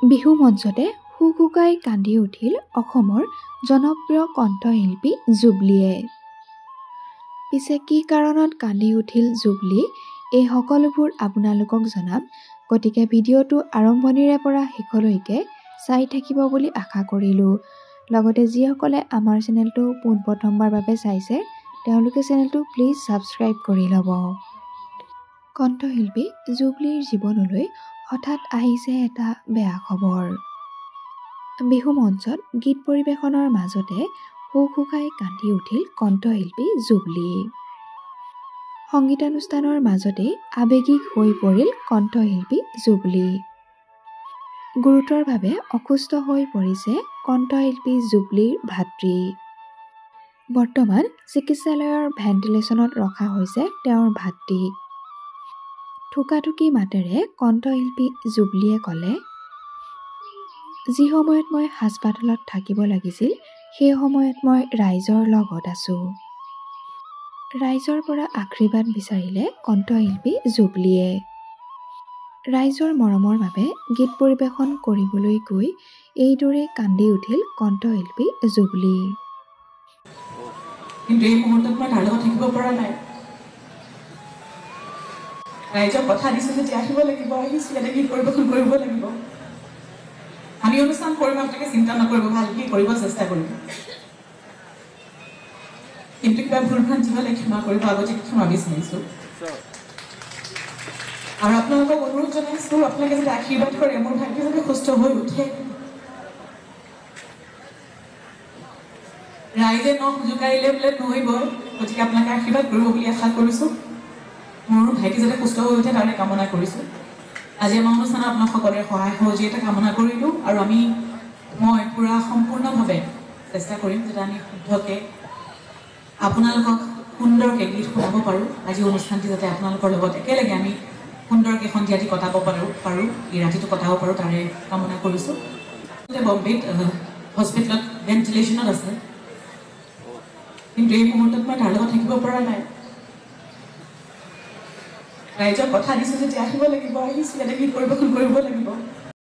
বিহু মঞ্চতে হুকহুকাই কান্দি উঠিল অসমৰ জনপ্ৰিয় কণ্ঠশিল্পী জুবলীয়ে। পিছে কি কাৰণত কান্দি উঠিল জুবলী, এই সকলোবোৰ আপোনালোকক জনাম। গতিকে ভিডিঅ'টো আৰম্ভণিৰে পৰা শেষলৈকে চাই থাকিব বুলি আশা কৰিলোঁ। লগতে যিসকলে আমাৰ চেনেলটো পোনপ্ৰথমবাৰৰ বাবে চাইছে তেওঁলোকে চেনেলটো প্লিজ ছাবস্ক্ৰাইব কৰি ল'ব। কণ্ঠশিল্পী জুবলীৰ জীৱনলৈ হঠাৎ আহিছে এটা বেয়া খবৰ। বিহু মঞ্চত গীত পৰিৱেশনৰ মাজতে হুকহুকাই কান্দি উঠিল কণ্ঠশিল্পী জুবলী। সংগীতানুষ্ঠানৰ মাজতে আৱেগিক হৈ পৰিল কণ্ঠশিল্পী জুবলী। গুৰুতৰভাৱে অসুস্থ হৈ পৰিছে কণ্ঠশিল্পী জুবলীৰ ভাতৃ। বৰ্তমান চিকিৎসালয়ৰ ভেণ্টিলেশ্যনত ৰখা হৈছে তেওঁৰ ভাতৃক। থুকাথুকি মাতেৰে কণ্ঠশিল্পী জুবলীয়ে ক'লে, যি সময়ত মই হাস্পতালত থাকিব লাগিছিল সেই সময়ত মই ৰাইজৰ লগত আছোঁ। ৰাইজৰ পৰা আশীৰ্বাদ বিচাৰিলে কণ্ঠশিল্পী জুবলীয়ে। ৰাইজৰ মৰমৰ বাবে গীত পৰিৱেশন কৰিবলৈ গৈ এইদৰে কান্দি উঠিল কণ্ঠশিল্পী জুবলী। কিন্তু এই মুহূৰ্তত মই তাৰ লগত থাকিব পৰা নাই। ৰাইজক কথা দিছোঁ যে আহিব লাগিব, আহিছোঁ, ইয়াতে গীত পৰিৱেশন কৰিব লাগিব। আমি অনুষ্ঠান কৰিম, আপোনালোকে চিন্তা নকৰিব, ভালকৈ কৰিব চেষ্টা কৰিম। কিন্তু কিবা ভুল ভ্ৰান্তি হ'লে ক্ষমা কৰিব, আগতীয়াকৈ ক্ষমা বিচাৰিছোঁ। আৰু আপোনালোকক অনুৰোধ জনাইছোঁ, আপোনালোকে যাতে আশীৰ্বাদ কৰে, মোৰ ভাইটি যাতে সুস্থ হৈ উঠে। ৰাইজে নখ জোকাৰিলে বোলে নৈ বয়, গতিকে আপোনালোকে আশীৰ্বাদ কৰিব বুলি আশা কৰিছোঁ। মোৰ ভাইটি যাতে সুস্থ হৈ উঠে তাৰে কামনা কৰিছোঁ। আজি আমাৰ অনুষ্ঠানত আপোনাক সকলোৰে সহায় সহযোগিতা কামনা কৰিলোঁ। আৰু মই পূৰা সম্পূৰ্ণভাৱে চেষ্টা কৰিম যাতে আমি শুদ্ধকৈ আপোনালোকক সুন্দৰকৈ গীত শুনাব পাৰোঁ। আজি অনুষ্ঠানটি যাতে আপোনালোকৰ লগত একেলগে আমি সুন্দৰকৈ সন্ধিয়াটি কটাব পাৰোঁ, এই ৰাতিটো কটাব পাৰোঁ তাৰে কামনা কৰিছোঁ। বম্বেত হস্পিটেলত ভেণ্টিলেশ্যনত আছে, কিন্তু এই মুহূৰ্তত মই তাৰ লগত থাকিব পৰা নাই। ৰাইজক কথা দিছোঁ যে আহিব লাগিব, আহিছোঁ, ইয়াতে গীত পৰিৱেশন কৰিব লাগিব।